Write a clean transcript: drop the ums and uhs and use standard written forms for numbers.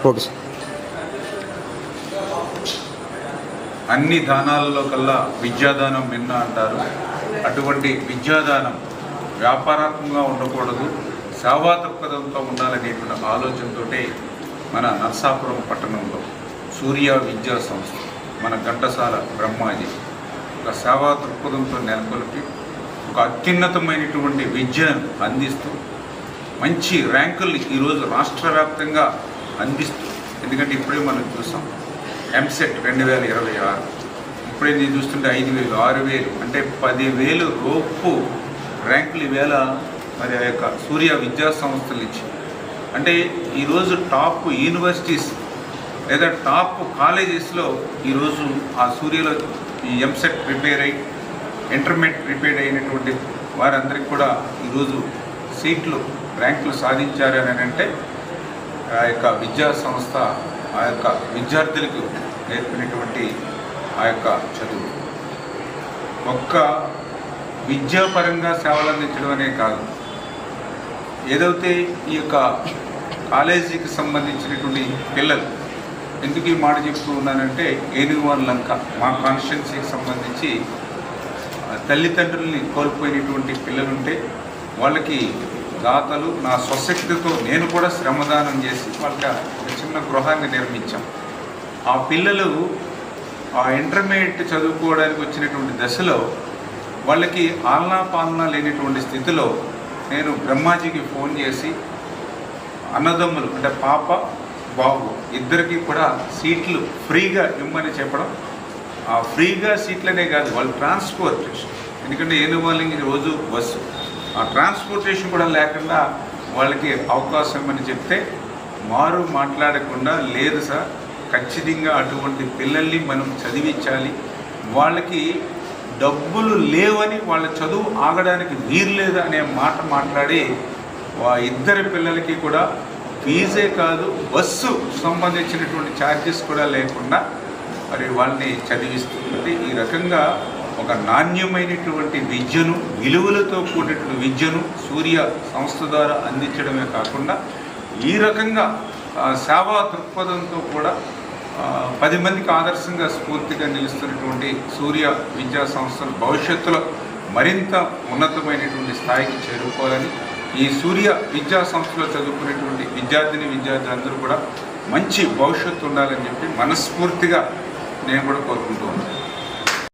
Okay sir. అన్ని దానాలలో కల్లా విద్యాదానం మిన్న అంటారు. అటువంటి విద్యాదానం వ్యాపారాత్మకంగా ఉండకూడదు, సేవా దృక్పథంతో ఉండాలనేటువంటి ఆలోచనతో మన నర్సాపురం పట్టణంలో సూర్య విద్యా సంస్థ, మన ఘంటసాల బ్రహ్మాజీ ఒక సేవా దృక్పథంతో నెలకొల్పి ఒక అత్యున్నతమైనటువంటి విద్యను అందిస్తూ మంచి ర్యాంకుల్ని ఈరోజు రాష్ట్ర వ్యాప్తంగా అందిస్తూ, ఎందుకంటే ఇప్పుడే మనం చూసాం ఎంసెట్ 2026, ఇప్పుడే నేను చూస్తుంటే 5,000, 6,000 అంటే 10,000 లోపు ర్యాంకులు ఈవేళ మరి ఆ యొక్క సూర్య విద్యా సంస్థలు ఇచ్చి, అంటే ఈరోజు టాప్ యూనివర్సిటీస్ లేదా టాప్ కాలేజెస్లో ఈరోజు ఆ సూర్యలో ఈ ఎంసెట్ ప్రిపేర్ అయ్యి ఇంటర్మీడియట్ ప్రిపేర్ అయినటువంటి వారందరికీ కూడా ఈరోజు సీట్లు ర్యాంకులు సాధించారని అంటే ఆ యొక్క విద్యా సంస్థ ఆ యొక్క విద్యార్థులకు నేర్పినటువంటి ఆ యొక్క చదువు ఒక్క విద్యాపరంగా సేవలు అందించడం అనే కాదు, ఏదైతే ఈ యొక్క కాలేజీకి సంబంధించినటువంటి పిల్లలు, ఎందుకు ఈ మాట చెప్తూ ఉన్నానంటే ఏనుగువారి లంక మా కాన్స్టిట్యున్సీకి సంబంధించి తల్లిదండ్రుల్ని కోల్పోయినటువంటి పిల్లలుంటే వాళ్ళకి దాతలు నా స్వశక్తితో నేను కూడా శ్రమదానం చేసి వాళ్ళకి ఒక చిన్న గృహాన్ని నిర్మించాం. ఆ పిల్లలు ఆ ఇంటర్మీడియట్ చదువుకోవడానికి వచ్చినటువంటి దశలో వాళ్ళకి ఆలనా పాలనా లేనటువంటి స్థితిలో నేను బ్రహ్మాజీకి ఫోన్ చేసి అన్నదమ్ములు అంటే పాప బాబు ఇద్దరికి కూడా సీట్లు ఫ్రీగా ఇమ్మని చెప్పడం. ఆ ఫ్రీగా సీట్లనే కాదు, వాళ్ళు ట్రాన్స్పోర్టేషన్, ఎందుకంటే ఏనుగువాళ్ళకి రోజు బస్సు, ఆ ట్రాన్స్పోర్టేషన్ కూడా లేకుండా వాళ్ళకి అవకాశం ఇమ్మని చెప్తే మారు మాట్లాడకుండా లేదు సార్ ఖచ్చితంగా అటువంటి పిల్లల్ని మనం చదివించాలి, వాళ్ళకి డబ్బులు లేవని వాళ్ళ చదువు ఆగడానికి వీలు లేదు అనే మాట మాట్లాడి ఇద్దరి పిల్లలకి కూడా ఫీజే కాదు బస్సు సంబంధించినటువంటి ఛార్జెస్ కూడా లేకుండా మరి వాళ్ళని చదివిస్తుంది. ఈ రకంగా ఒక నాణ్యమైనటువంటి విద్యను, విలువలతో కూడినటువంటి విద్యను సూర్య సంస్థ ద్వారా అందించడమే కాకుండా ఈ రకంగా సేవా దృక్పథంతో కూడా 10 మందికి ఆదర్శంగా స్ఫూర్తిగా నిలుస్తున్నటువంటి సూర్య విద్యా సంస్థలు భవిష్యత్తులో మరింత ఉన్నతమైనటువంటి స్థాయికి చేరుకోవాలని, ఈ సూర్య విద్యా సంస్థలో చదువుకునేటువంటి విద్యార్థులందరూ కూడా మంచి భవిష్యత్తు ఉండాలని చెప్పి మనస్ఫూర్తిగా నేను కూడా కోరుకుంటూ ఉన్నాను.